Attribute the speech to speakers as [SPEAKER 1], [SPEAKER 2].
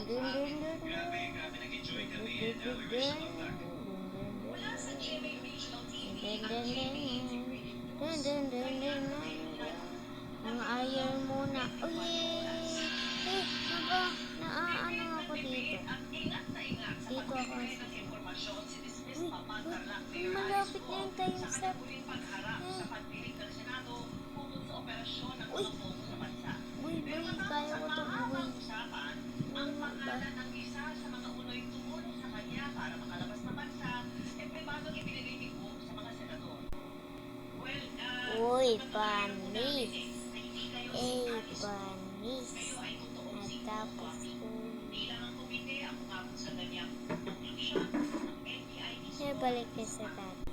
[SPEAKER 1] dun, dun, dun, dun. Ang ayaw muna. Uy! Naaano ako dito. Dito ako. Uy, malapit na yung time stop. Uy! Uy, kaya ko to. Uy. Uy, panis. Panis. Natapos ko. Balik na sa dati.